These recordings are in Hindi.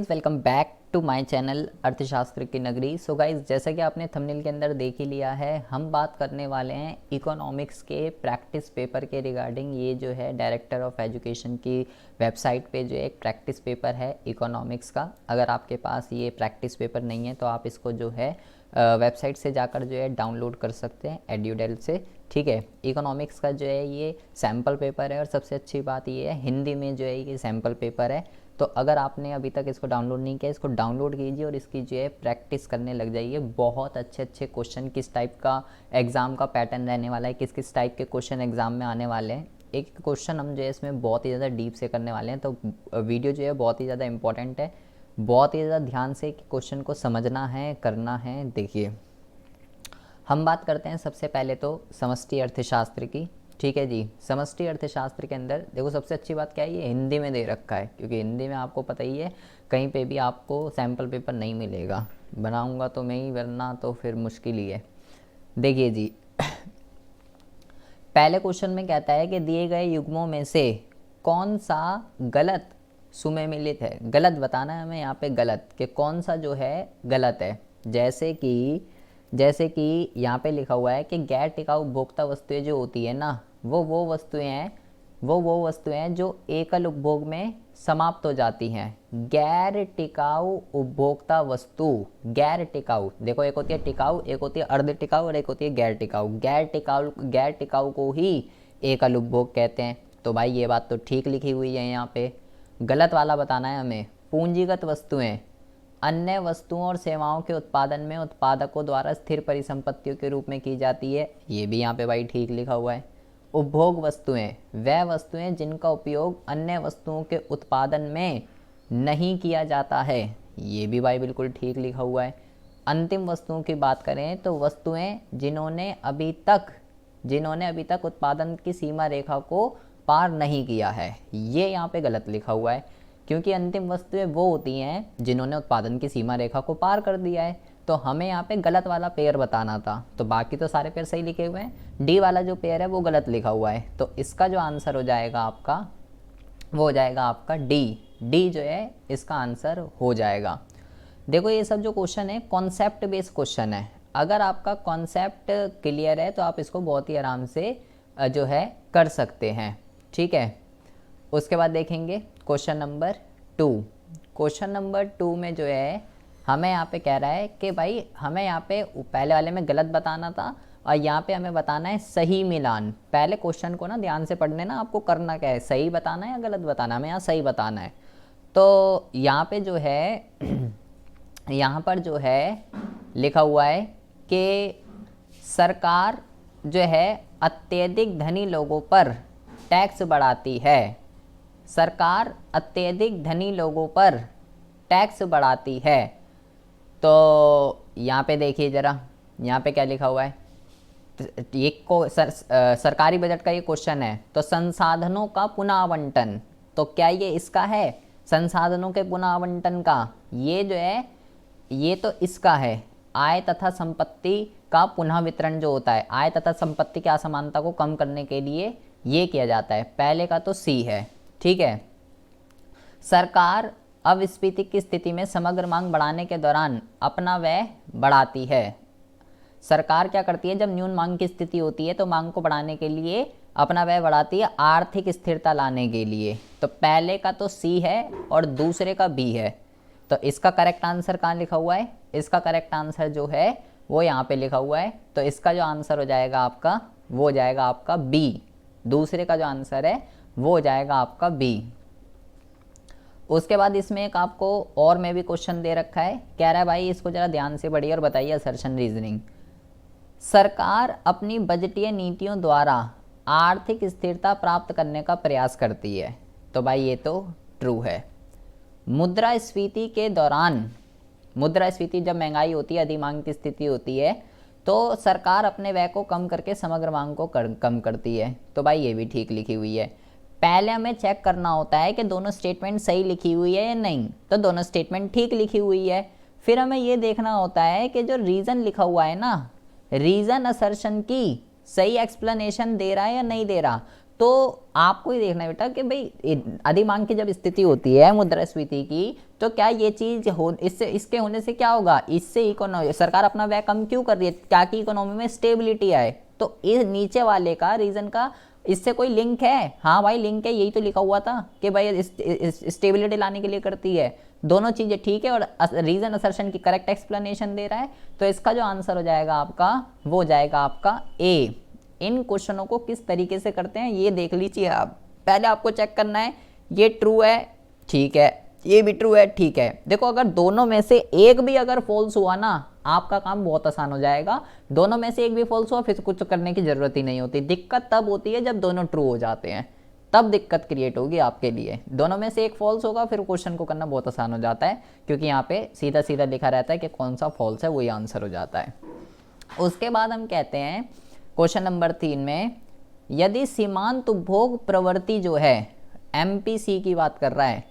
Welcome back to my channel अर्थशास्त्र की नगरी। सो गाइज, जैसा कि आपने थंबनेल के अंदर देख ही लिया है, हम बात करने वाले हैं इकोनॉमिक्स के प्रैक्टिस पेपर के रिगार्डिंग। ये जो है डायरेक्टर ऑफ एजुकेशन की वेबसाइट पे जो एक प्रैक्टिस पेपर है इकोनॉमिक्स का। अगर आपके पास ये प्रैक्टिस पेपर नहीं है तो आप इसको जो है वेबसाइट से जाकर जो है डाउनलोड कर सकते हैं एड्यूडेल से। ठीक है, इकोनॉमिक्स का जो है ये सैम्पल पेपर है और सबसे अच्छी बात ये है हिंदी में जो है ये सैम्पल पेपर है। तो अगर आपने अभी तक इसको डाउनलोड नहीं किया, इसको डाउनलोड कीजिए और इसकी जो है प्रैक्टिस करने लग जाइए। बहुत अच्छे अच्छे क्वेश्चन, किस टाइप का एग्ज़ाम का पैटर्न रहने वाला है, किस किस टाइप के क्वेश्चन एग्ज़ाम में आने वाले हैं, एक क्वेश्चन हम जो है इसमें बहुत ही ज़्यादा डीप से करने वाले हैं। तो वीडियो जो है बहुत ही ज़्यादा इंपॉर्टेंट है, बहुत ही ज़्यादा ध्यान से क्वेश्चन को समझना है, करना है। देखिए, हम बात करते हैं सबसे पहले तो समष्टि अर्थशास्त्र की। ठीक है जी, समष्टि अर्थशास्त्र के अंदर देखो सबसे अच्छी बात क्या है, ये हिंदी में दे रखा है, क्योंकि हिंदी में आपको पता ही है कहीं पे भी आपको सैम्पल पेपर नहीं मिलेगा। बनाऊंगा तो मैं ही, वरना तो फिर मुश्किल ही है। देखिए जी, पहले क्वेश्चन में कहता है कि दिए गए युग्मों में से कौन सा गलत सुमेलित है। गलत बताना है हमें यहाँ पे, गलत कि कौन सा जो है गलत है। जैसे कि यहाँ पे लिखा हुआ है कि गैर टिकाऊ उपभोक्ता वस्तुएं जो होती है ना, वो वस्तुएं हैं जो एकल उपभोग में समाप्त हो जाती हैं। गैर टिकाऊ उपभोक्ता वस्तु, गैर टिकाऊ, देखो एक होती है टिकाऊ, एक होती है अर्ध टिकाऊ और एक होती है गैर टिकाऊ। गैर टिकाऊ को ही एकल उपभोग कहते हैं। तो भाई ये बात तो ठीक लिखी हुई है यहाँ पे। गलत वाला बताना है हमें। पूंजीगत वस्तुएं अन्य वस्तुओं और सेवाओं के उत्पादन में उत्पादकों द्वारा स्थिर परिसंपत्तियों के रूप में की जाती है। ये भी यहाँ पे भाई ठीक लिखा हुआ है। उपभोग वस्तुएं वह वस्तुएं जिनका उपयोग अन्य वस्तुओं के उत्पादन में नहीं किया जाता है। ये भी भाई बिल्कुल ठीक लिखा हुआ है। अंतिम वस्तुओं की बात करें तो वस्तुएं जिन्होंने अभी तक उत्पादन की सीमा रेखा को पार नहीं किया है। ये यहाँ पे गलत लिखा हुआ है, क्योंकि अंतिम वस्तुएं वो होती हैं जिन्होंने उत्पादन की सीमा रेखा को पार कर दिया है। तो हमें यहाँ पे गलत वाला पेयर बताना था, तो बाकी तो सारे पेयर सही लिखे हुए हैं। डी वाला जो पेयर है वो गलत लिखा हुआ है। तो इसका जो आंसर हो जाएगा आपका, वो हो जाएगा आपका डी जो है इसका आंसर हो जाएगा। देखो ये सब जो क्वेश्चन है कॉन्सेप्ट बेस्ड क्वेश्चन है। अगर आपका कॉन्सेप्ट क्लियर है तो आप इसको बहुत ही आराम से जो है कर सकते हैं। ठीक है, उसके बाद देखेंगे क्वेश्चन नंबर 2। क्वेश्चन नंबर 2 में जो है हमें यहाँ पे कह रहा है कि भाई हमें यहाँ पे पहले वाले में गलत बताना था और यहाँ पे हमें बताना है सही मिलान। पहले क्वेश्चन को ना ध्यान से पढ़ने ना, आपको करना क्या है, सही बताना है या गलत बताना है। हमें यहाँ सही बताना है। तो यहाँ पे जो है यहाँ पर जो है लिखा हुआ है कि सरकार जो है अत्यधिक धनी लोगों पर टैक्स बढ़ाती है। सरकार अत्यधिक धनी लोगों पर टैक्स बढ़ाती है। तो यहाँ पे देखिए ज़रा, यहाँ पे क्या लिखा हुआ है। ये सरकारी बजट का ये क्वेश्चन है। तो संसाधनों का पुनः आवंटन, तो क्या ये इसका है संसाधनों के पुनः आवंटन का? ये जो है ये तो इसका है। आय तथा संपत्ति का पुनः वितरण जो होता है, आय तथा संपत्ति की असमानता को कम करने के लिए ये किया जाता है। पहले का तो सी है। ठीक है, सरकार अपस्फीति की स्थिति में समग्र मांग बढ़ाने के दौरान अपना व्यय बढ़ाती है। सरकार क्या करती है, जब न्यून मांग की स्थिति होती है तो मांग को बढ़ाने के लिए अपना व्यय बढ़ाती है, आर्थिक स्थिरता लाने के लिए। तो पहले का तो सी है और दूसरे का बी है। तो इसका करेक्ट आंसर कहाँ लिखा हुआ है? इसका करेक्ट आंसर जो है वो यहाँ पे लिखा हुआ है। तो इसका जो आंसर हो जाएगा आपका, वो हो जाएगा आपका बी। दूसरे का जो आंसर है वो हो जाएगा आपका बी। उसके बाद इसमें एक आपको और में भी क्वेश्चन दे रखा है। कह रहा है भाई इसको जरा ध्यान से पढ़िए और बताइए असर्शन रीजनिंग। सरकार अपनी बजटीय नीतियों द्वारा आर्थिक स्थिरता प्राप्त करने का प्रयास करती है। तो भाई ये तो ट्रू है। मुद्रास्फीति के दौरान, मुद्रास्फीति जब महंगाई होती है, अधिमांग की स्थिति होती है, तो सरकार अपने व्यय को कम करके समग्र मांग को कम करती है। तो भाई ये भी ठीक लिखी हुई है। पहले हमें चेक करना होता है कि दोनों स्टेटमेंट सही लिखी हुई है या नहीं। तो दोनों स्टेटमेंट ठीक लिखी हुई है। फिर हमें ये देखना होता है कि जो रीज़न लिखा हुआ है ना, रीज़न असर्शन की सही एक्सप्लेनेशन दे रहा है या नहीं दे रहा। तो आपको ही देखना है बेटा कि भाई अधिमांग की जब स्थिति होती है मुद्रास्फीति की, तो क्या ये चीज हो, इससे इसके होने से क्या होगा, इससे इकोनॉमी, सरकार अपना व्यय कम क्यों कर रही है, ताकि इकोनॉमी में स्टेबिलिटी आए। तो इस नीचे वाले का रीजन का इससे कोई लिंक है? हाँ भाई लिंक है, यही तो लिखा हुआ था कि भाई स्टेबिलिटी लाने के लिए करती है। दोनों चीजें ठीक है और रीजन असर्शन की करेक्ट एक्सप्लेनेशन दे रहा है। तो इसका जो आंसर हो जाएगा आपका, वो हो जाएगा आपका ए। इन क्वेश्चनों को किस तरीके से करते हैं ये देख लीजिए आप। पहले आपको चेक करना है ये ट्रू है, ठीक है, ये भी ट्रू है, ठीक है। देखो अगर दोनों में से एक भी अगर फॉल्स हुआ ना, आपका काम बहुत आसान हो जाएगा। दोनों में से एक भी फॉल्स हुआ फिर कुछ करने की जरूरत ही नहीं होती। दिक्कत तब होती है जब दोनों ट्रू हो जाते हैं, तब दिक्कत क्रिएट होगी आपके लिए। दोनों में से एक फॉल्स होगा फिर क्वेश्चन को करना बहुत आसान हो जाता है, क्योंकि यहाँ पे सीधा सीधा लिखा रहता है कि कौन सा फॉल्स है, वही आंसर हो जाता है। उसके बाद हम कहते हैं क्वेश्चन नंबर 3 में, यदि सीमांत उपभोग प्रवृत्ति जो है, एमपीसी की बात कर रहा है,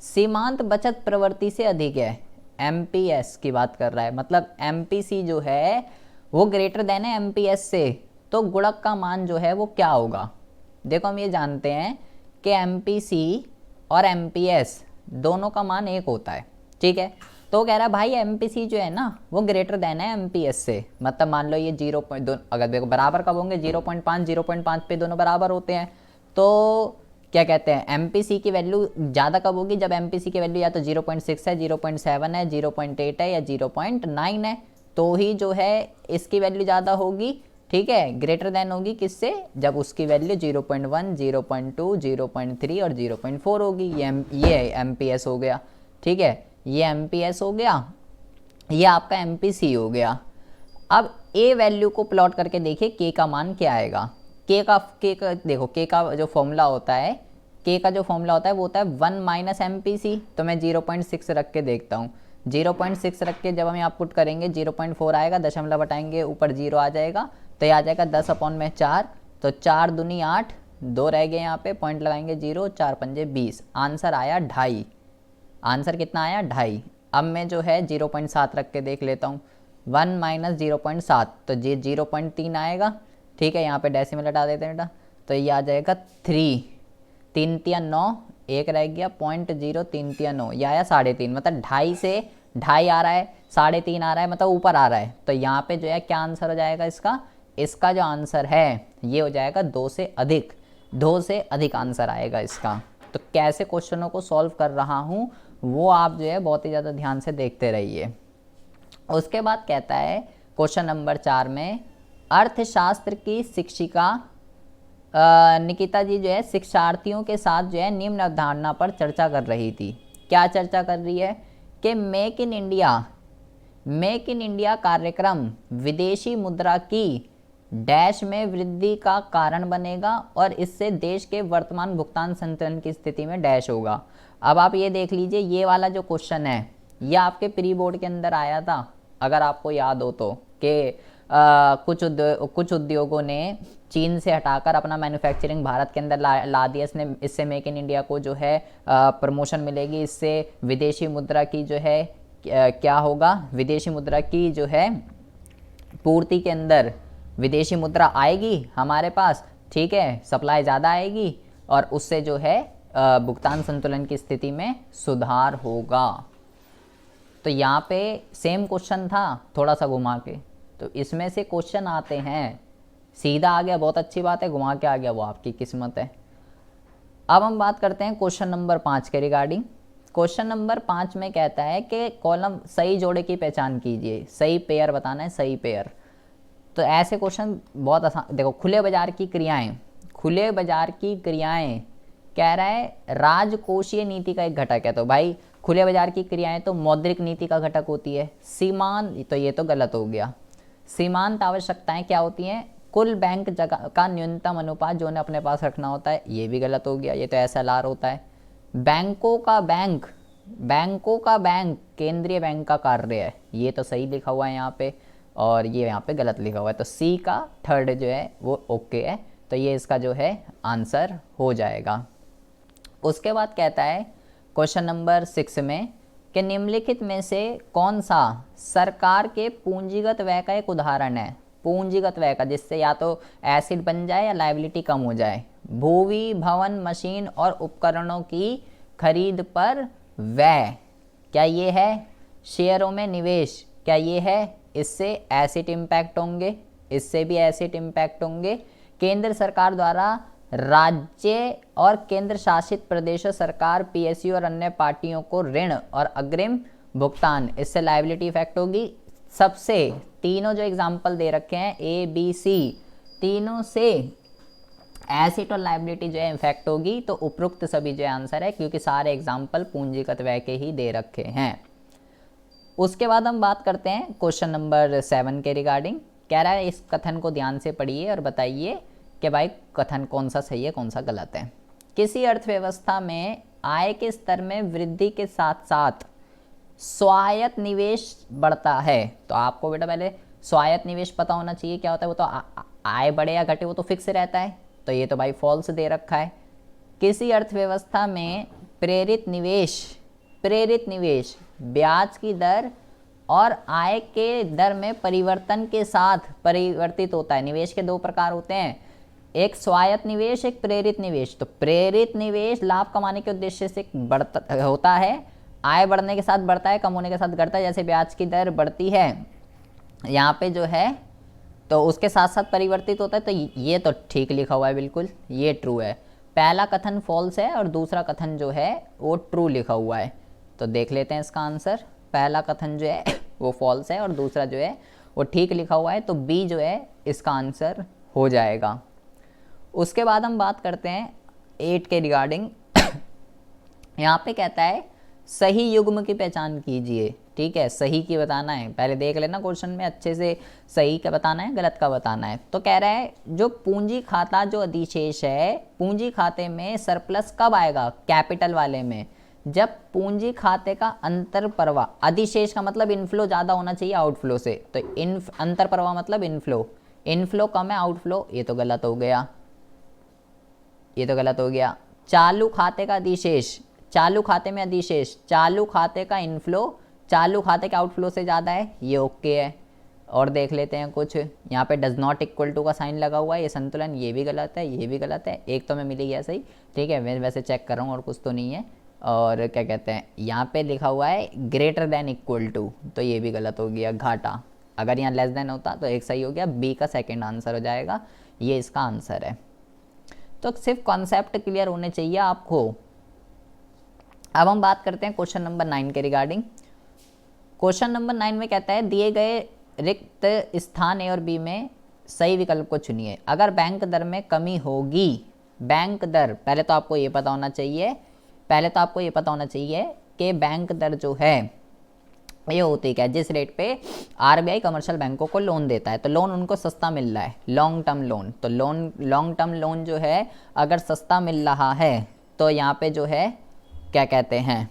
सीमांत बचत प्रवृत्ति से अधिक है, एमपीएस की बात कर रहा है, मतलब एमपीसी जो है वो ग्रेटर देन है एमपीएस से, तो गुणक का मान जो है वो क्या होगा। देखो हम ये जानते हैं कि एमपीसी और एमपीएस दोनों का मान एक होता है, ठीक है। तो कह रहा है भाई एमपीसी जो है ना वो ग्रेटर देन है एमपीएस से, मतलब मान लो ये 0.2, अगर देखो बराबर कब होंगे, 0.5 पे दोनों बराबर होते हैं। तो क्या कहते हैं एमपीसी की वैल्यू ज़्यादा कब होगी, जब एमपीसी की वैल्यू या तो 0.6 है, 0.7 है, 0.8 है या 0.9 है, तो ही जो है इसकी वैल्यू ज़्यादा होगी, ठीक है, ग्रेटर देन होगी किससे, जब उसकी वैल्यू 0.1, 0.2, 0.3 और 0.4 होगी। ये एमपीएस हो गया, ठीक है, ये एमपीएस हो गया, ये आपका एमपीसी हो गया। अब ए वैल्यू को प्लॉट करके देखिए के का मान क्या आएगा। के का देखो, के का जो फॉर्मूला होता है, के का जो फॉर्मूला होता है वो होता है 1 माइनस एमपीसी। तो मैं 0.6 रख के देखता हूँ, 0.6 रख के जब हम यहाँ पुट करेंगे 0.4 आएगा, दशमलव हटाएंगे ऊपर 0 आ जाएगा, तो ये आ जाएगा 10/4। तो 4 दूनी 8, 2 रह गए यहाँ पे, पॉइंट लगाएंगे 0, 4 पंजे 20, आंसर आया 2.5। आंसर कितना आया 2.5। अब मैं जो है 0.7 रख के देख लेता हूँ, 1 माइनस 0.7 तो ये 0.3 आएगा, ठीक है, यहाँ पे डेसिमल हटा देते हैं बेटा, तो ये आ जाएगा 3, 3 तिया 9, एक रह गया 0.0, 3 तिया 9, ये आया 3.5, मतलब 2.5 से 2.5 आ रहा है, 3.5 आ रहा है, मतलब ऊपर आ रहा है। तो यहाँ पे जो है क्या आंसर हो जाएगा इसका, इसका जो आंसर है ये हो जाएगा 2 से अधिक, 2 से अधिक आंसर आएगा इसका। तो कैसे क्वेश्चनों को सॉल्व कर रहा हूँ वो आप जो है बहुत ही ज़्यादा ध्यान से देखते रहिए। उसके बाद कहता है क्वेश्चन नंबर 4 में, अर्थशास्त्र की शिक्षिका निकिता जी जो है शिक्षार्थियों के साथ जो है निम्न अवधारणा पर चर्चा कर रही थी। क्या चर्चा कर रही है कि मेक इन इंडिया कार्यक्रम विदेशी मुद्रा की डैश में वृद्धि का कारण बनेगा और इससे देश के वर्तमान भुगतान संतुलन की स्थिति में डैश होगा। अब आप ये देख लीजिए, ये वाला जो क्वेश्चन है ये आपके प्री बोर्ड के अंदर आया था, अगर आपको याद हो तो, कि कुछ उद्योगों ने चीन से हटाकर अपना मैन्युफैक्चरिंग भारत के अंदर ला दिया। इससे मेक इन इंडिया को जो है प्रमोशन मिलेगी, इससे विदेशी मुद्रा की जो है क्या होगा, विदेशी मुद्रा की जो है पूर्ति के अंदर विदेशी मुद्रा आएगी हमारे पास, ठीक है, सप्लाई ज़्यादा आएगी और उससे जो है भुगतान संतुलन की स्थिति में सुधार होगा। तो यहाँ पे सेम क्वेश्चन था थोड़ा सा घुमा के, तो इसमें से क्वेश्चन आते हैं, सीधा आ गया बहुत अच्छी बात है, घुमा के आ गया वो आपकी किस्मत है। अब हम बात करते हैं क्वेश्चन नंबर 5 के रिगार्डिंग। क्वेश्चन नंबर 5 में कहता है कि कॉलम सही जोड़े की पहचान कीजिए, सही पेयर बताना है, सही पेयर। तो ऐसे क्वेश्चन बहुत आसान, देखो खुले बाजार की क्रियाएं, खुले बाजार की क्रियाएं कह रहा है राजकोषीय नीति का एक घटक है। तो भाई खुले बाजार की क्रियाएं तो मौद्रिक नीति का घटक होती है। सीमांत, तो ये तो गलत हो गया। सीमांत आवश्यकताएं क्या होती हैं, कुल बैंक जगह का न्यूनतम अनुपात जो उन्हें अपने पास रखना होता है, ये भी गलत हो गया, ये तो SLR होता है। बैंकों का बैंक केंद्रीय बैंक का कार्य है, ये तो सही लिखा हुआ है यहाँ पे, और ये यहाँ पे गलत लिखा हुआ है। तो सी का थर्ड जो है वो ओके है, तो ये इसका जो है आंसर हो जाएगा। उसके बाद कहता है क्वेश्चन नंबर 6 में कि निम्नलिखित में से कौन सा सरकार के पूंजीगत व्यय का एक उदाहरण है। पूंजीगत व्यय का, जिससे या तो एसिड बन जाए या लायबिलिटी कम हो जाए। भूमि भवन मशीन और उपकरणों की खरीद पर व्यय, क्या ये है? शेयरों में निवेश, क्या ये है? इससे एसिड इम्पैक्ट होंगे, इससे भी एसिड इम्पैक्ट होंगे। केंद्र सरकार द्वारा राज्य और केंद्र शासित प्रदेशों सरकार पीएसयू और अन्य पार्टियों को ऋण और अग्रिम भुगतान, इससे लायबिलिटी इफेक्ट होगी। सबसे तीनों जो एग्जाम्पल दे रखे हैं ए बी सी, तीनों से एसिड और लायबिलिटी जो है इफेक्ट होगी। तो उपरोक्त सभी जो आंसर है, क्योंकि सारे एग्जाम्पल पूंजीगत व्यय के ही दे रखे हैं। उसके बाद हम बात करते हैं क्वेश्चन नंबर 7 के रिगार्डिंग। कह रहा है इस कथन को ध्यान से पढ़िए और बताइए कि भाई कथन कौन सा सही है कौन सा गलत है। किसी अर्थव्यवस्था में आय के स्तर में वृद्धि के साथ साथ स्वायत्त निवेश बढ़ता है। तो आपको बेटा पहले स्वायत्त निवेश पता होना चाहिए क्या होता है। वो तो आय बढ़े या घटे वो तो फिक्स रहता है, तो ये तो भाई फॉल्स दे रखा है। किसी अर्थव्यवस्था में प्रेरित निवेश ब्याज की दर और आय के दर में परिवर्तन के साथ परिवर्तित होता है। निवेश के दो प्रकार होते हैं, एक स्वायत्त निवेश, एक प्रेरित निवेश। तो प्रेरित निवेश लाभ कमाने के उद्देश्य से बढ़ता होता है, आय बढ़ने के साथ बढ़ता है, कम होने के साथ घटता है। जैसे ब्याज की दर बढ़ती है यहाँ पे जो है, तो उसके साथ साथ परिवर्तित होता है। तो ये तो ठीक लिखा हुआ है, बिल्कुल ये ट्रू है। पहला कथन फॉल्स है और दूसरा कथन जो है वो ट्रू लिखा हुआ है। तो देख लेते हैं इसका आंसर। पहला कथन जो है वो फॉल्स है और दूसरा जो है वो ठीक लिखा हुआ है, तो बी जो है इसका आंसर हो जाएगा। उसके बाद हम बात करते हैं 8 के रिगार्डिंग। यहाँ पे कहता है सही युग्म की पहचान कीजिए। ठीक है, सही की बताना है, पहले देख लेना क्वेश्चन में अच्छे से, सही का बताना है गलत का बताना है। तो कह रहा है जो पूंजी खाता जो अधिशेष है, पूंजी खाते में सरप्लस कब आएगा? कैपिटल वाले में, जब पूंजी खाते का अंतर प्रवाह, अधिशेष का मतलब इनफ्लो ज़्यादा होना चाहिए आउटफ्लो से, तो अंतर प्रवाह मतलब इनफ्लो कम है आउटफ्लो, ये तो गलत हो गया, ये तो गलत हो गया। चालू खाते का अधिशेष, चालू खाते में अधिशेष, चालू खाते का इनफ्लो चालू खाते के आउटफ्लो से ज़्यादा है, ये ओके है। और देख लेते हैं कुछ, यहाँ पे डज नॉट इक्वल टू का साइन लगा हुआ है, ये संतुलन, ये भी गलत है, ये भी गलत है। एक तो मैं मिल गया सही, ठीक है, मैं वैसे चेक कर रहा हूँ और कुछ तो नहीं है। और क्या कहते हैं, यहाँ पे लिखा हुआ है ग्रेटर देन इक्वल टू, तो ये भी गलत हो गया, घाटा। अगर यहाँ लेस देन होता तो एक सही हो गया, बी का सेकेंड आंसर हो जाएगा, ये इसका आंसर है। तो सिर्फ कॉन्सेप्ट क्लियर होने चाहिए आपको। अब हम बात करते हैं क्वेश्चन नंबर 9 के रिगार्डिंग। क्वेश्चन नंबर 9 में कहता है दिए गए रिक्त स्थान ए और बी में सही विकल्प को चुनिए। अगर बैंक दर में कमी होगी, बैंक दर, पहले तो आपको ये पता होना चाहिए, पहले तो आपको ये पता होना चाहिए कि बैंक दर जो है ये होती है जिस रेट पे आरबीआई कमर्शियल बैंकों को लोन देता है, तो लोन उनको सस्ता मिल रहा है, लॉन्ग टर्म लोन। तो लॉन्ग टर्म लोन जो है अगर सस्ता मिल रहा है तो यहाँ पे जो है क्या कहते हैं,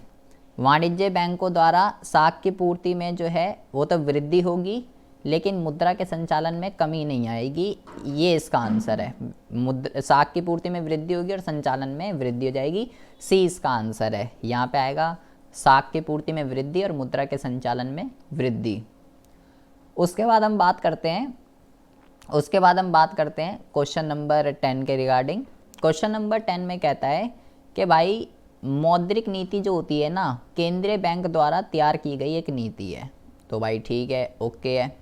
वाणिज्य बैंकों द्वारा साख की पूर्ति में जो है वो तो वृद्धि होगी, लेकिन मुद्रा के संचालन में कमी नहीं आएगी, ये इसका आंसर है। साख की पूर्ति में वृद्धि होगी और संचालन में वृद्धि हो जाएगी, सी इसका आंसर है। यहाँ पे आएगा साख की पूर्ति में वृद्धि और मुद्रा के संचालन में वृद्धि। उसके बाद हम बात करते हैं क्वेश्चन नंबर 10 के रिगार्डिंग। क्वेश्चन नंबर 10 में कहता है कि भाई मौद्रिक नीति जो होती है ना, केंद्रीय बैंक द्वारा तैयार की गई एक नीति है। तो भाई ठीक है, ओके है।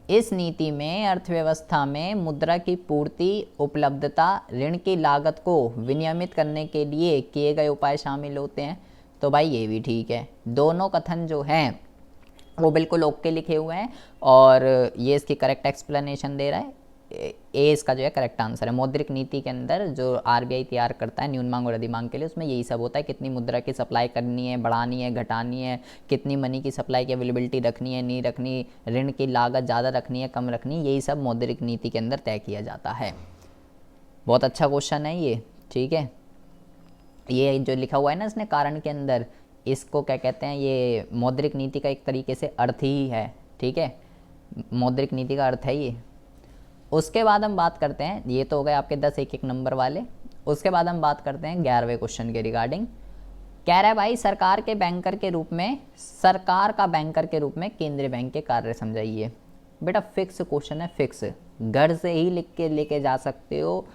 इस नीति में अर्थव्यवस्था में मुद्रा की पूर्ति, उपलब्धता, ऋण की लागत को विनियमित करने के लिए किए गए उपाय शामिल होते हैं। तो भाई ये भी ठीक है। दोनों कथन जो हैं वो बिल्कुल ओके लिखे हुए हैं और ये इसकी करेक्ट एक्सप्लेनेशन दे रहा है। ए इसका जो है करेक्ट आंसर है। मौद्रिक नीति के अंदर जो आरबीआई तैयार करता है न्यून मांग और अधिमांग के लिए, उसमें यही सब होता है, कितनी मुद्रा की सप्लाई करनी है, बढ़ानी है, घटानी है, कितनी मनी की सप्लाई की अवेलेबिलिटी रखनी है, नहीं रखनी, ऋण की लागत ज़्यादा रखनी है, कम रखनी, यही सब मौद्रिक नीति के अंदर तय किया जाता है। बहुत अच्छा क्वेश्चन है ये, ठीक है। ये जो लिखा हुआ है ना इसने कारण के अंदर, इसको क्या कहते हैं, ये मौद्रिक नीति का एक तरीके से अर्थ ही है, ठीक है, मौद्रिक नीति का अर्थ है ये। उसके बाद हम बात करते हैं, ये तो हो गए आपके 10 एक नंबर वाले। उसके बाद हम बात करते हैं 11वें क्वेश्चन के रिगार्डिंग। कह रहा है भाई सरकार का बैंकर के रूप में केंद्रीय बैंक के कार्य समझाइए। बेटा फिक्स क्वेश्चन है, फिक्स, घर से ही लिख के लेके जा सकते हो,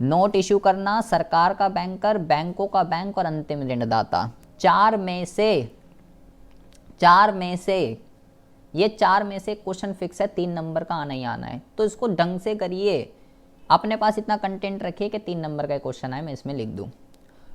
नोट इशू करना, सरकार का बैंकर, बैंकों का बैंक और अंतिम ऋणदाता। चार में से ये चार में से क्वेश्चन फिक्स है, 3 नंबर का आना ही आना है। तो इसको ढंग से करिए, अपने पास इतना कंटेंट रखिए कि 3 नंबर का क्वेश्चन आए मैं इसमें लिख दूं।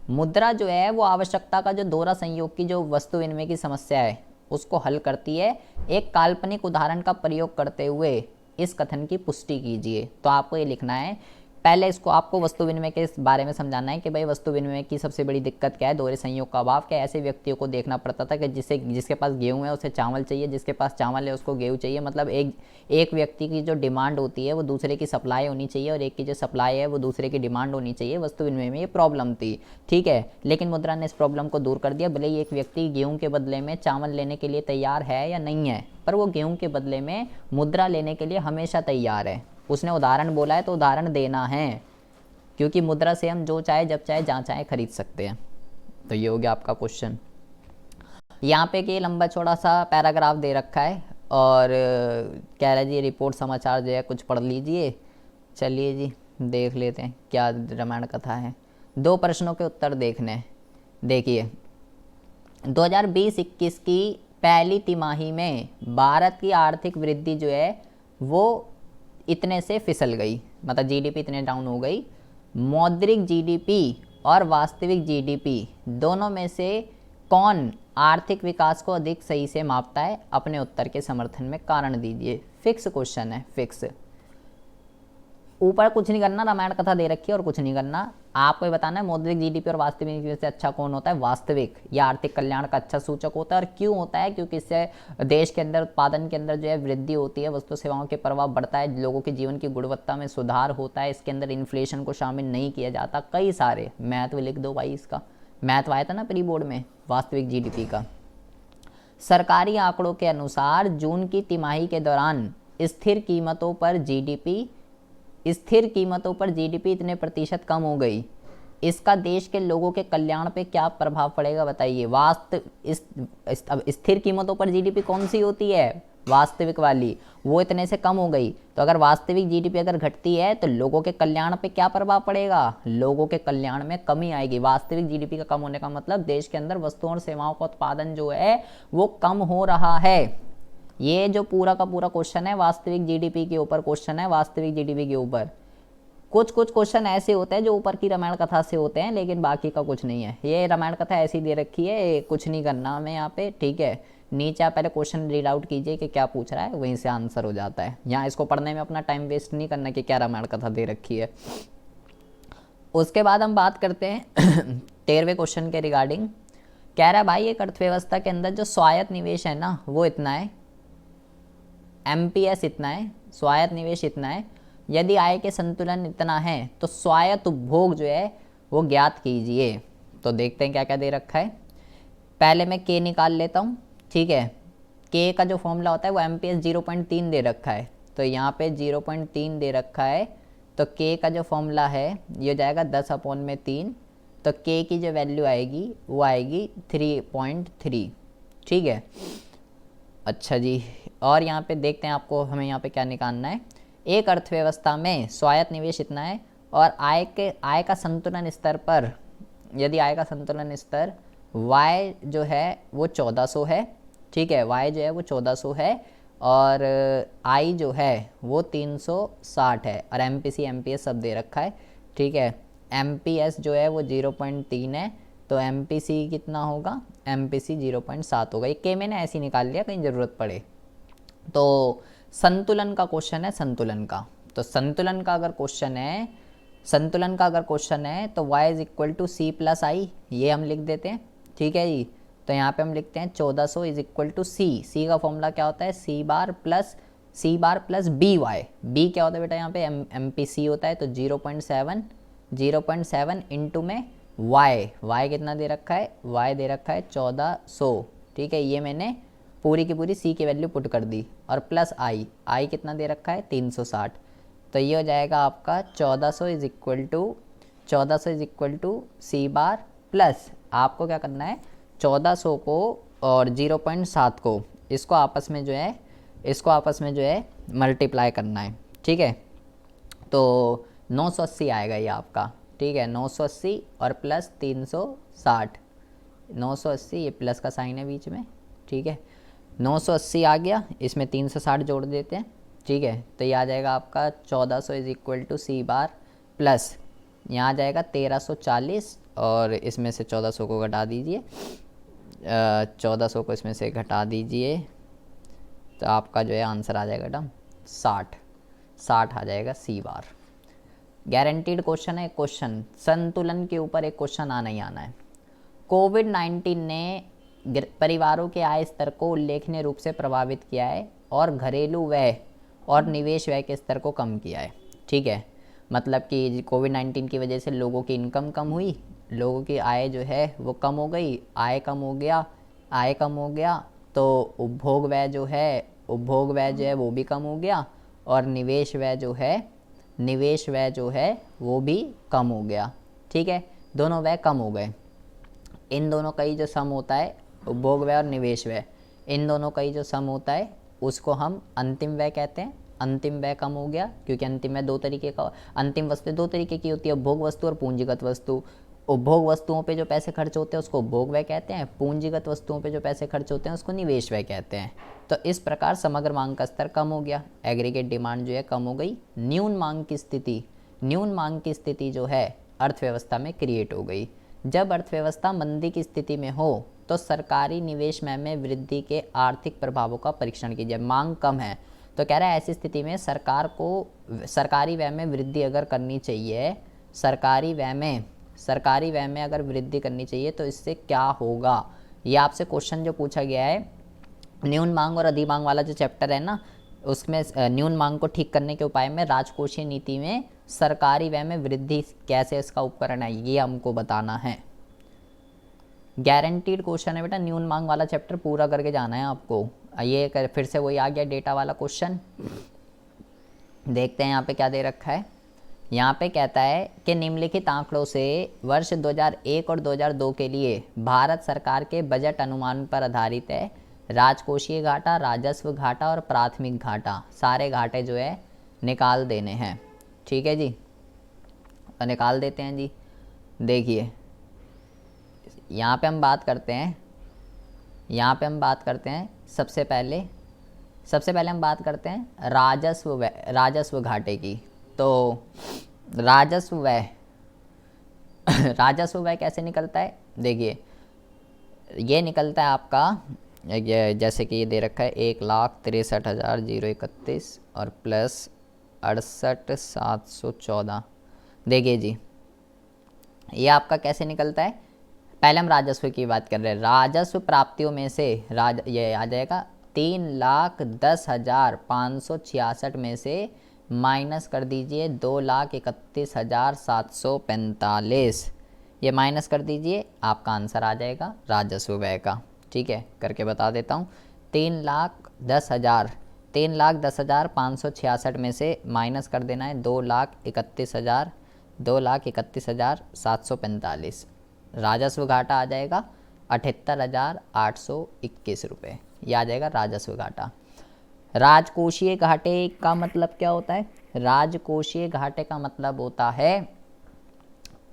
मुद्रा जो है वो आवश्यकता का जो दोहरा संयोग की जो वस्तु विनिमय की समस्या है उसको हल करती है। एक काल्पनिक उदाहरण का प्रयोग करते हुए इस कथन की पुष्टि कीजिए। तो आपको ये लिखना है, पहले इसको आपको वस्तु विनिमय के बारे में समझाना है कि भाई वस्तु विनिमय की सबसे बड़ी दिक्कत क्या है, दोहरे संयोग का अभाव। क्या ऐसे व्यक्तियों को देखना पड़ता था कि जिसके पास गेहूं है उसे चावल चाहिए, जिसके पास चावल है उसको गेहूं चाहिए। मतलब एक व्यक्ति की जो डिमांड होती है वो दूसरे की सप्लाई होनी चाहिए, और एक की जो सप्लाई है वो दूसरे की डिमांड होनी चाहिए। वस्तु विनिमय में ये प्रॉब्लम थी, ठीक है। लेकिन मुद्रा ने इस प्रॉब्लम को दूर कर दिया। भले ही एक व्यक्ति गेहूँ के बदले में चावल लेने के लिए तैयार है या नहीं है, पर वो गेहूँ के बदले में मुद्रा लेने के लिए हमेशा तैयार है। उसने उदाहरण बोला है तो उदाहरण देना है, क्योंकि मुद्रा से हम जो चाहे जब चाहे जहाँ चाहे खरीद सकते हैं। तो ये हो गया आपका क्वेश्चन। यहाँ पे कि लंबा चौड़ा सा पैराग्राफ दे रखा है और कह रहा है जी रिपोर्ट समाचार जो है कुछ पढ़ लीजिए। चलिए जी देख लेते हैं क्या रामायण कथा है। 2 प्रश्नों के उत्तर देखने। देखिए 2020-21 की पहली तिमाही में भारत की आर्थिक वृद्धि जो है वो इतने से फिसल गई, मतलब जीडीपी इतने डाउन हो गई। मौद्रिक जीडीपी और वास्तविक जीडीपी दोनों में से कौन आर्थिक विकास को अधिक सही से मापता है? अपने उत्तर के समर्थन में कारण दीजिए। फिक्स क्वेश्चन है, फिक्स। ऊपर कुछ नहीं करना, रामायण कथा दे रखी है और कुछ नहीं करना। आपको ये बताना है मौद्रिक जीडीपी और वास्तविक में से अच्छा कौन होता है? वास्तविक। यह आर्थिक कल्याण का अच्छा सूचक होता है। और क्यों होता है? क्योंकि इससे देश के अंदर उत्पादन के अंदर जो है वृद्धि होती है, वस्तु सेवाओं के प्रभाव बढ़ता है, लोगों के जीवन की गुणवत्ता में सुधार होता है। इसके अंदर इन्फ्लेशन को शामिल नहीं किया जाता। कई सारे महत्व लिख दो भाई, इसका महत्व आया था ना प्री बोर्ड में वास्तविक जीडीपी का। सरकारी आंकड़ों के अनुसार जून की तिमाही के दौरान स्थिर कीमतों पर जीडीपी इतने प्रतिशत कम हो गई। इसका देश के लोगों के कल्याण पे क्या प्रभाव पड़ेगा बताइए। स्थिर कीमतों पर जीडीपी कौन सी होती है? वास्तविक वाली। वो इतने से कम हो गई, तो अगर वास्तविक जीडीपी अगर घटती है तो लोगों के कल्याण पे क्या प्रभाव पड़ेगा? लोगों के कल्याण में कमी आएगी। वास्तविक जीडीपी का कम होने का मतलब देश के अंदर वस्तुओं और सेवाओं का उत्पादन जो है वो कम हो रहा है। ये जो पूरा का पूरा क्वेश्चन है वास्तविक जीडीपी के ऊपर क्वेश्चन है, वास्तविक जीडीपी के ऊपर। कुछ क्वेश्चन ऐसे होते हैं जो ऊपर की रामायण कथा से होते हैं, लेकिन बाकी का कुछ नहीं है। ये रामायण कथा ऐसी दे रखी है, कुछ नहीं करना हमें यहाँ पे, ठीक है। नीचे आप पहले क्वेश्चन रीड आउट कीजिए कि क्या पूछ रहा है, वहीं से आंसर हो जाता है। यहाँ इसको पढ़ने में अपना टाइम वेस्ट नहीं करना कि क्या रामायण कथा दे रखी है। उसके बाद हम बात करते हैं 13वें क्वेश्चन के रिगार्डिंग। कह रहा है भाई एक अर्थव्यवस्था के अंदर जो स्वायत्त निवेश है ना वो इतना है, एमपीएस इतना है, स्वायत्त निवेश इतना है। यदि आय के संतुलन इतना है तो स्वायत्त उपभोग जो है वो ज्ञात कीजिए। तो देखते हैं क्या क्या दे रखा है। पहले मैं के निकाल लेता हूँ, ठीक है। के का जो फॉर्मूला होता है वो एमपीएस 0.3 दे रखा है, तो यहाँ पे 0.3 दे रखा है। तो के का जो फॉर्मूला है ये हो जाएगा 10/3। तो के की जो वैल्यू आएगी वो आएगी 3.3, ठीक है। अच्छा जी, और यहाँ पे देखते हैं आपको हमें यहाँ पे क्या निकालना है। एक अर्थव्यवस्था में स्वायत्त निवेश इतना है और आय का संतुलन स्तर पर, यदि आय का संतुलन स्तर y जो है वो 1400 है, ठीक है। y जो है वो 1400 है और i जो है वो 360 है और एमपीसी एमपीएस सब दे रखा है, ठीक है। एमपीएस जो है वो 0.3 है, तो एमपीसी कितना होगा? एमपीसी 0.7 होगा। ये के मैंने ऐसे ही निकाल लिया, कहीं ज़रूरत पड़े तो। संतुलन का क्वेश्चन है, संतुलन का। तो संतुलन का अगर क्वेश्चन है तो y is equal to C plus I, ये हम लिख देते हैं, ठीक है जी। तो यहाँ पे हम लिखते हैं 1400 इज इक्वल टू सी का फॉर्मूला क्या होता है? सी bar plus B Y. B क्या होता है बेटा? यहाँ पे एम पी सी होता है, तो 0.7 इंटू में y कितना दे रखा है? y दे रखा है 1400, ठीक है। ये मैंने पूरी की पूरी सी की वैल्यू पुट कर दी और प्लस आई कितना दे रखा है? 360। तो ये हो जाएगा आपका 1400 is equal to C bar plus, आपको क्या करना है 1400 को और 0.7 को इसको आपस में जो है मल्टीप्लाई करना है, ठीक है। तो 980 आएगा ये आपका, ठीक है। 980 और प्लस 360, 980, ये प्लस का साइन है बीच में, ठीक है। 980 आ गया, इसमें 360 जोड़ देते हैं, ठीक है। तो ये आ जाएगा आपका 1400 is equal to C bar plus यहाँ आ जाएगा 1340, और इसमें से 1400 को घटा दीजिए, 1400 को इसमें से घटा दीजिए, तो आपका जो है आंसर आ जाएगा डम 60 आ जाएगा सी बार। गारंटीड क्वेश्चन है। क्वेश्चन संतुलन के ऊपर एक क्वेश्चन आना ही आना है। कोविड-19 ने परिवारों के आय स्तर को उल्लेखनीय रूप से प्रभावित किया है और घरेलू व्यय और निवेश व्यय के स्तर को कम किया है, ठीक है। मतलब कि कोविड-19 की वजह से लोगों की इनकम कम हुई, लोगों की आय जो है वो कम हो गई, आय कम हो गया तो उपभोग व्यय जो है वो भी कम हो गया, और निवेश व्यय जो है वो भी कम हो गया, ठीक है। दोनों व्यय कम हो गए। इन दोनों का ही जो सम होता है, उपभोग व्यय और निवेश व्यय, इन दोनों का ही जो सम होता है उसको हम अंतिम व्यय कहते हैं। अंतिम व्यय कम हो गया क्योंकि अंतिम वस्तु दो तरीके की होती है, उपभोग वस्तु और पूंजीगत वस्तु। उपभोग वस्तुओं पे जो पैसे खर्च होते हैं उसको उपभोग व्यय कहते हैं, पूंजीगत वस्तुओं पे जो पैसे खर्च होते हैं उसको निवेश व्यय कहते हैं। तो इस प्रकार समग्र मांग का स्तर कम हो गया, एग्रीगेट डिमांड जो है कम हो गई। न्यून मांग की स्थिति जो है अर्थव्यवस्था में क्रिएट हो गई। जब अर्थव्यवस्था मंदी की स्थिति में हो तो सरकारी निवेश में वृद्धि के आर्थिक प्रभावों का परीक्षण कीजिए। मांग कम है तो कह रहा है ऐसी स्थिति में सरकार को सरकारी व्यय में वृद्धि अगर करनी चाहिए, सरकारी व्यय में अगर वृद्धि करनी चाहिए तो इससे क्या होगा। ये आपसे क्वेश्चन जो पूछा गया है, न्यून मांग और अधिमांग वाला जो चैप्टर है ना, उसमें न्यून मांग को ठीक करने के उपाय में राजकोषीय नीति में सरकारी व्यय में वृद्धि कैसे इसका उपकरण है ये हमको बताना है। गारंटीड क्वेश्चन है बेटा, न्यून मांग वाला चैप्टर पूरा करके जाना है आपको। ये फिर से वही आ गया डेटा वाला क्वेश्चन। देखते हैं यहाँ पे क्या दे रखा है। यहाँ पे कहता है कि निम्नलिखित आंकड़ों से वर्ष 2001 और 2002 के लिए भारत सरकार के बजट अनुमान पर आधारित है राजकोषीय घाटा, राजस्व घाटा और प्राथमिक घाटा, सारे घाटे जो है निकाल देने हैं, ठीक है जी। तो निकाल देते हैं जी। देखिए यहाँ पे हम बात करते हैं सबसे पहले हम बात करते हैं राजस्व घाटे की। तो राजस्व व्यय कैसे निकलता है, देखिए ये निकलता है आपका, जैसे कि ये दे रखा है 1,63,031 और प्लस 68,714। देखिए जी ये आपका कैसे निकलता है। पहले हम राजस्व की बात कर रहे हैं। राजस्व प्राप्तियों में से ये आ जाएगा 3,10,566 में से माइनस कर दीजिए 2,31,745, ये माइनस कर दीजिए, आपका आंसर आ जाएगा राजस्व व्यय का, ठीक है। करके बता देता हूँ। 3,10,566 में से माइनस कर देना है 2,31,745, राजस्व घाटा आ जाएगा 78,821 रुपये, यह आ जाएगा राजस्व घाटा। राजकोषीय घाटे का मतलब क्या होता है, राजकोषीय घाटे का मतलब होता है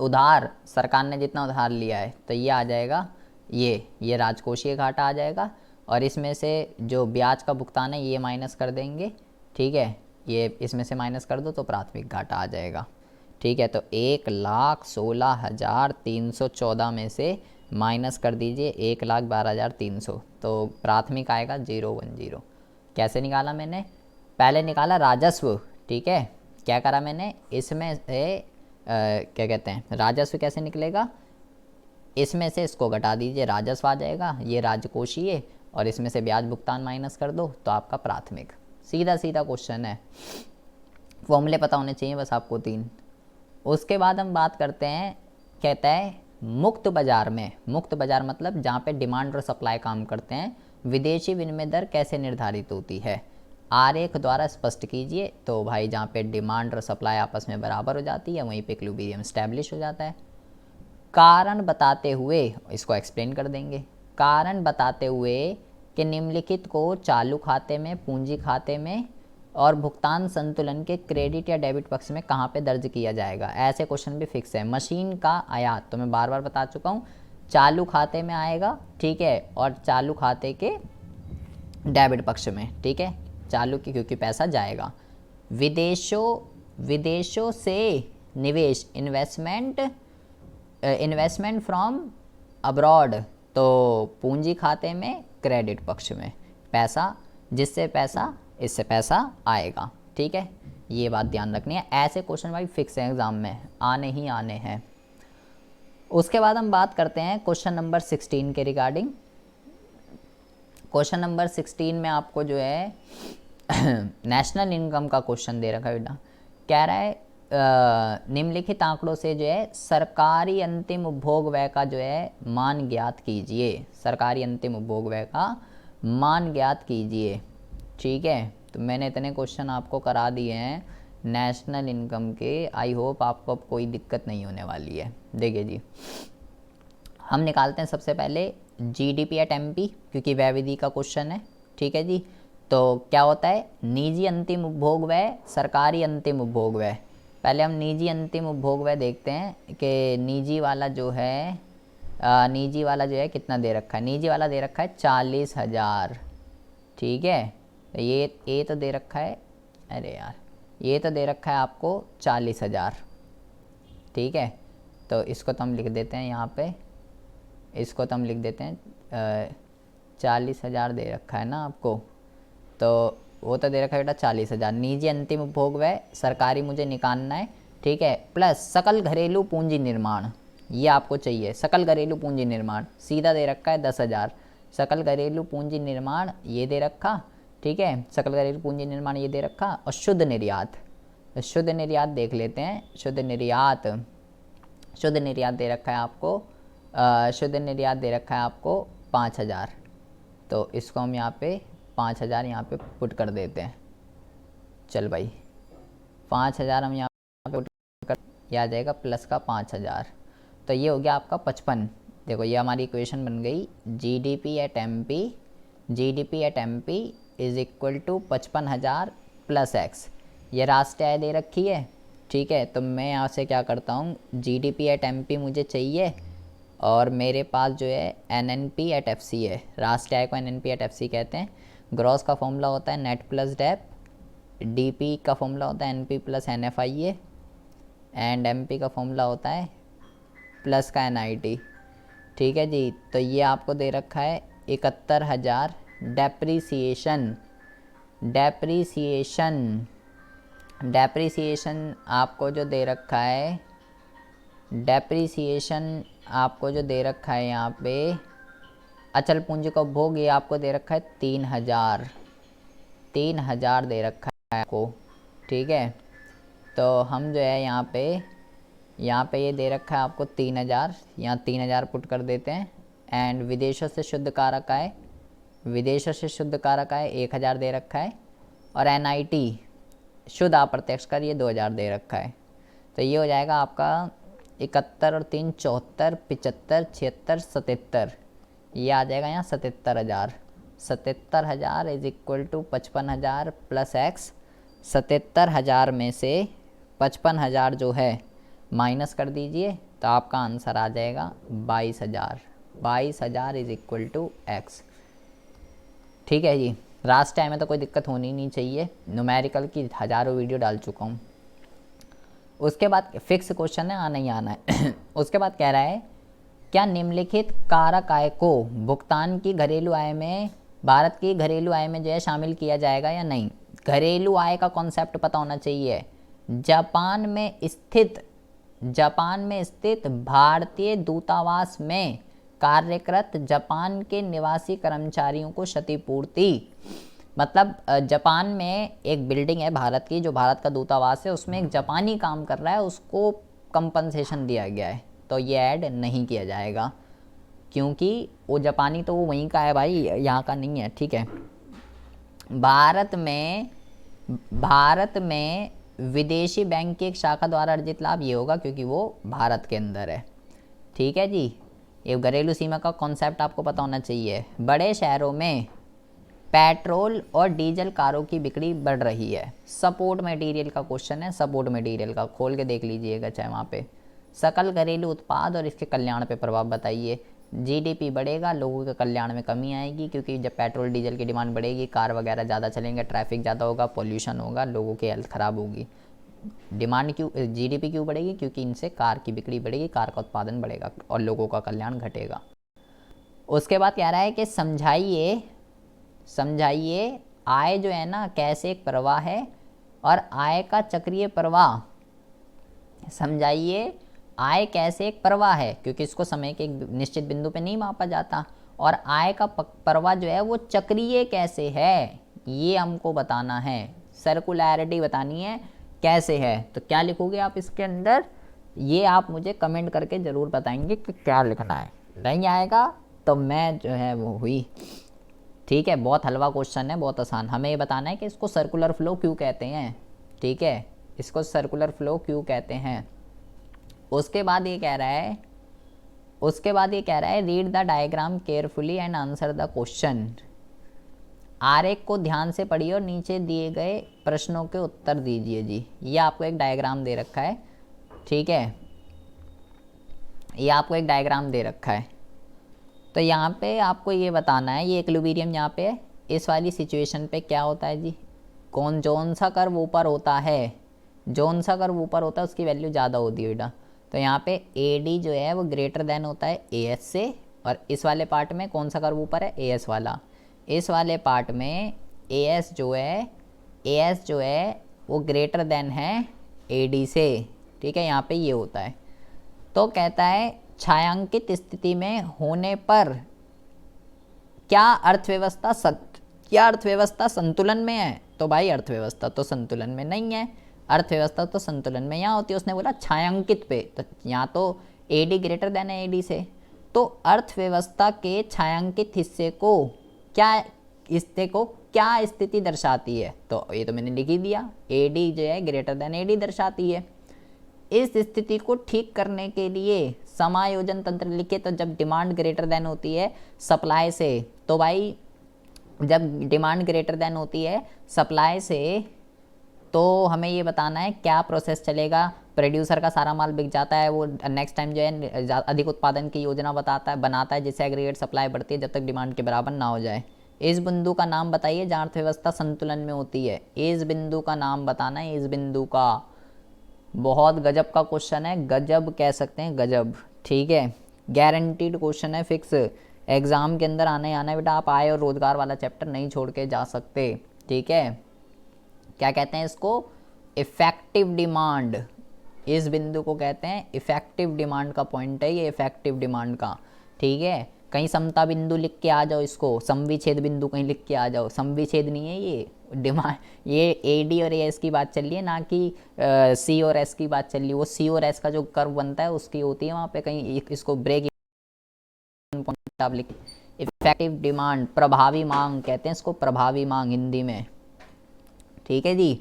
उधार, सरकार ने जितना उधार लिया है तो ये आ जाएगा, ये राजकोषीय घाटा आ जाएगा, और इसमें से जो ब्याज का भुगतान है ये माइनस कर देंगे, ठीक है। ये इसमें से माइनस कर दो तो प्राथमिक घाटा आ जाएगा, ठीक है। तो 1,16,314 में से माइनस कर दीजिए 1,12,300, तो प्राथमिक आएगा 010। कैसे निकाला मैंने, पहले निकाला राजस्व, ठीक है। क्या करा मैंने, इसमें से क्या कहते हैं, राजस्व कैसे निकलेगा, इसमें से इसको घटा दीजिए, राजस्व आ जाएगा, ये राजकोषीय, और इसमें से ब्याज भुगतान माइनस कर दो तो आपका प्राथमिक। सीधा क्वेश्चन है, फॉर्मूले पता होने चाहिए बस आपको 3। उसके बाद हम बात करते हैं, कहता है मुक्त बाजार मतलब जहाँ पे डिमांड और सप्लाई काम करते हैं, विदेशी विनिमय दर कैसे निर्धारित होती है, आरेख द्वारा स्पष्ट कीजिए। तो भाई जहाँ पे डिमांड और सप्लाई आपस में बराबर हो जाती है वहीं पे इक्विलिब्रियम स्टैब्लिश हो जाता है। कारण बताते हुए इसको एक्सप्लेन कर देंगे, कारण बताते हुए कि निम्नलिखित को चालू खाते में, पूंजी खाते में और भुगतान संतुलन के क्रेडिट या डेबिट पक्ष में कहाँ पे दर्ज किया जाएगा। ऐसे क्वेश्चन भी फिक्स है। मशीन का आयात तो मैं बार बार बता चुका हूँ, चालू खाते में आएगा, ठीक है, और चालू खाते के डेबिट पक्ष में, ठीक है, चालू की क्योंकि पैसा जाएगा। विदेशों से निवेश इन्वेस्टमेंट फ्रॉम अब्रॉड, तो पूंजी खाते में क्रेडिट पक्ष में पैसा, जिससे पैसा इससे पैसा आएगा, ठीक है, ये बात ध्यान रखनी है। ऐसे क्वेश्चन भाई फिक्स है, एग्जाम में आने ही आने हैं। उसके बाद हम बात करते हैं क्वेश्चन नंबर 16 के रिगार्डिंग। क्वेश्चन नंबर 16 में आपको जो है नेशनल इनकम का क्वेश्चन दे रखा है बेटा। कह रहा है निम्नलिखित आंकड़ों से जो है सरकारी अंतिम उपभोग व्यय का जो है मान ज्ञात कीजिए। सरकारी अंतिम उपभोग व्यय का मान ज्ञात कीजिए, ठीक है। तो मैंने इतने क्वेश्चन आपको करा दिए हैं नेशनल इनकम के। आई होप आपको अब कोई दिक्कत नहीं होने वाली है। देखिए जी, हम निकालते हैं सबसे पहले जीडीपी एट एमपी, क्योंकि व्यय विधि का क्वेश्चन है, ठीक है जी। तो क्या होता है, निजी अंतिम उपभोग व्यय, सरकारी अंतिम उपभोग व्यय। पहले हम निजी अंतिम उपभोग व्यय देखते हैं कि निजी वाला जो है कितना दे रखा है। निजी वाला दे रखा है 40,000, ठीक है। तो ये तो दे रखा है, अरे यार, ये तो दे रखा है आपको 40,000, ठीक है। तो इसको तो हम लिख देते हैं यहाँ पे, इसको तो हम लिख देते हैं 40,000 दे रखा है ना आपको, तो वो तो दे रखा है बेटा 40,000। निजी अंतिम उपभोग व्यय, सरकारी मुझे निकालना है, ठीक है, प्लस सकल घरेलू पूंजी निर्माण, ये आपको चाहिए। सकल घरेलू पूंजी निर्माण सीधा दे रखा है 10,000। सकल घरेलू पूंजी निर्माण ये दे रखा, ठीक है, सकल घरेलू पूंजी निर्माण ये दे रखा। और शुद्ध निर्यात, शुद्ध निर्यात देख लेते हैं। शुद्ध निर्यात दे रखा है आपको, शुद्ध निर्यात दे रखा है आपको 5,000। तो इसको हम यहाँ पे 5,000 यहाँ पे पुट कर देते हैं। चल भाई 5,000 हम यहाँ पे पुट कर, ये आ जाएगा प्लस का 5,000, तो ये हो गया आपका 55। देखो ये हमारी इक्वेशन बन गई, GDP at MP is equal to 55,000 plus X. ये राष्ट्रीय आय दे रखी है, ठीक है। तो मैं यहाँ से क्या करता हूँ, जीडीपी एट एमपी मुझे चाहिए, और मेरे पास जो है एनएनपी एट एफसी है। राष्ट्रीय आय को एनएनपी एट एफसी कहते हैं। ग्रॉस का फॉर्मूला होता है नेट प्लस डेप, डीपी का फॉर्मूला होता है NP plus NFIA, and MP का फॉर्मूला होता है प्लस का एनआईटी, ठीक है जी। तो ये आपको दे रखा है 71,000। डेप्रीसिएशन आपको जो दे रखा है, यहाँ पे अचल पूंजी का उपभोग, ये आपको दे रखा है 3,000 दे रखा है आपको, ठीक है। तो हम जो है यहाँ पे ये दे रखा है आपको 3,000, यहाँ 3,000 पुट कर देते हैं। एंड विदेशों से शुद्ध कारक आय 1,000 दे रखा है, और एनआईटी शुद्ध अप्रत्यक्ष कर ये 2,000 दे रखा है। तो ये हो जाएगा आपका 71 और 3 74, 75, 76, 77, ये आ जाएगा यहाँ 77,000। 77,000 is equal to 55,000 plus X. 77,000 में से 55,000 जो है माइनस कर दीजिए, तो आपका आंसर आ जाएगा 22,000। 22,000 इज इक्वल टू एक्स, ठीक है जी। राष्ट्रीय आय में तो कोई दिक्कत होनी नहीं चाहिए, न्यूमेरिकल की हज़ारों वीडियो डाल चुका हूँ। उसके बाद फिक्स क्वेश्चन है, आना ही आना है। उसके बाद कह रहा है, क्या निम्नलिखित कारक आय को भुगतान की घरेलू आय में, भारत की घरेलू आय में जो है शामिल किया जाएगा या नहीं। घरेलू आय का कॉन्सेप्ट पता होना चाहिए। जापान में स्थित भारतीय दूतावास में कार्यरत जापान के निवासी कर्मचारियों को क्षतिपूर्ति, मतलब जापान में एक बिल्डिंग है भारत की, जो भारत का दूतावास है, उसमें एक जापानी काम कर रहा है, उसको कंपनसेशन दिया गया है, तो ये ऐड नहीं किया जाएगा, क्योंकि वो जापानी तो वो वहीं का है भाई, यहाँ का नहीं है, ठीक है। भारत में विदेशी बैंक की एक शाखा द्वारा अर्जित लाभ ये होगा, क्योंकि वो भारत के अंदर है, ठीक है जी। ये घरेलू सीमा का कॉन्सेप्ट आपको पता होना चाहिए। बड़े शहरों में पेट्रोल और डीजल कारों की बिक्री बढ़ रही है। सपोर्ट मटेरियल का क्वेश्चन है, सपोर्ट मटेरियल का खोल के देख लीजिएगा चाहे वहाँ पे। सकल घरेलू उत्पाद और इसके कल्याण पे प्रभाव बताइए। जीडीपी बढ़ेगा, लोगों के कल्याण में कमी आएगी, क्योंकि जब पेट्रोल डीजल की डिमांड बढ़ेगी, कार वगैरह ज़्यादा चलेंगे, ट्रैफिक ज़्यादा होगा, पोल्यूशन होगा, लोगों की हेल्थ ख़राब होगी। डिमांड क्यों, जीडीपी क्यों बढ़ेगी? क्योंकि इनसे कार की बिक्री बढ़ेगी, कार का उत्पादन बढ़ेगा और लोगों का कल्याण घटेगा। उसके बाद कह रहा है कि समझाइए आय जो है ना कैसे एक प्रवाह है और आय का चक्रीय प्रवाह। समझाइए आय कैसे एक प्रवाह है, क्योंकि इसको समय के एक निश्चित बिंदु पे नहीं मापा जाता, और आय का प्रवाह जो है वो चक्रीय कैसे है, ये हमको बताना है। सर्कुलैरिटी बतानी है कैसे है। तो क्या लिखोगे आप इसके अंदर, ये आप मुझे कमेंट करके ज़रूर बताएंगे कि क्या लिखना है। नहीं आएगा तो मैं जो है वो हुई। ठीक है, बहुत हलवा क्वेश्चन है, बहुत आसान। हमें ये बताना है कि इसको सर्कुलर फ्लो क्यों कहते हैं। ठीक है, इसको सर्कुलर फ्लो क्यों कहते हैं। उसके बाद ये कह रहा है read the diagram carefully and answer the question. आरेख को ध्यान से पढ़िए और नीचे दिए गए प्रश्नों के उत्तर दीजिए जी। ये आपको एक डायग्राम दे रखा है। ठीक है, ये आपको एक डायग्राम दे रखा है। तो यहाँ पे आपको ये बताना है, ये इक्विलिब्रियम यहाँ पे इस वाली सिचुएशन पे क्या होता है जी, जोन सा कर्व ऊपर होता है, जोन सा कर्व ऊपर होता है उसकी वैल्यू ज़्यादा होती है बेटा। तो यहाँ पे ए डी जो है वो ग्रेटर देन होता है ए एस से, और इस वाले पार्ट में कौन सा कर्व ऊपर है, ए एस वाला। इस वाले पार्ट में ए एस जो है वो ग्रेटर देन है ए डी से। ठीक है, यहाँ पे ये होता है। तो कहता है छायांकित स्थिति में होने पर क्या अर्थव्यवस्था संतुलन में है। तो भाई अर्थव्यवस्था तो संतुलन में नहीं है, अर्थव्यवस्था तो संतुलन में यहाँ होती है। उसने बोला छायांकित पे, तो यहाँ तो ए डी ग्रेटर देन है ए डी से। तो अर्थव्यवस्था के छायांकित हिस्से को क्या स्थिति दर्शाती है, तो ये तो मैंने लिख ही दिया, ए डी जो है ग्रेटर देन ए डी दर्शाती है। इस स्थिति को ठीक करने के लिए समायोजन तंत्र लिखे। तो जब डिमांड ग्रेटर देन होती है सप्लाई से, तो भाई जब डिमांड ग्रेटर देन होती है सप्लाई से, तो हमें ये बताना है क्या प्रोसेस चलेगा। प्रोड्यूसर का सारा माल बिक जाता है, वो नेक्स्ट टाइम जो है अधिक उत्पादन की योजना बनाता है जिससे एग्रीगेट सप्लाई बढ़ती है जब तक डिमांड के बराबर ना हो जाए। इस बिंदु का नाम बताइए जहाँ अर्थव्यवस्था संतुलन में होती है। इस बिंदु का नाम बताना है, इस बिंदु का। बहुत गजब का क्वेश्चन है, गजब कह सकते हैं, गजब। ठीक है, गारंटीड क्वेश्चन है, फिक्स एग्जाम के अंदर आना है बेटा। आप आय और रोजगार वाला चैप्टर नहीं छोड़ के जा सकते। ठीक है, क्या कहते हैं इसको, इफेक्टिव डिमांड। इस बिंदु को कहते हैं इफेक्टिव डिमांड का पॉइंट है ये, इफेक्टिव डिमांड का। ठीक है, कहीं समता बिंदु लिख के आ जाओ, इसको समविच्छेद बिंदु कहीं लिख के आ जाओ। समविच्छेद नहीं है ये, डिमांड, ये ए डी और ए एस की बात चल रही है, ना कि सी और एस की बात चल रही है। वो सी और एस का जो कर्व बनता है उसकी होती है वहाँ पे कहीं, इसको ब्रेक पॉइंट आप लिख। इफेक्टिव डिमांड, प्रभावी मांग कहते हैं इसको, प्रभावी मांग हिंदी में। ठीक है जी,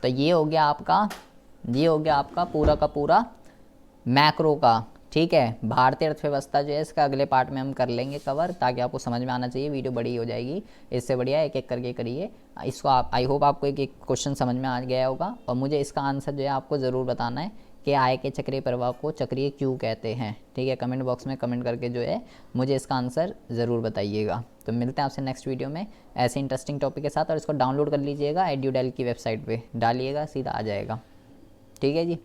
तो ये हो गया आपका पूरा का पूरा मैक्रो का। ठीक है, भारतीय अर्थव्यवस्था जो है इसका अगले पार्ट में हम कर लेंगे कवर, ताकि आपको समझ में आना चाहिए। वीडियो बड़ी हो जाएगी, इससे बढ़िया एक एक करके करिए इसको। आप, आई होप आपको एक एक क्वेश्चन समझ में आ गया होगा, और मुझे इसका आंसर जो है आपको ज़रूर बताना है कि आय के चक्रीय प्रवाह को चक्रीय क्यों कहते हैं। ठीक है, कमेंट बॉक्स में कमेंट करके जो है मुझे इसका आंसर ज़रूर बताइएगा। तो मिलते हैं आपसे नेक्स्ट वीडियो में ऐसे इंटरेस्टिंग टॉपिक के साथ, और इसको डाउनलोड कर लीजिएगा एड्यूडेल की वेबसाइट पर डालिएगा, सीधा आ जाएगा। ठीक है जी।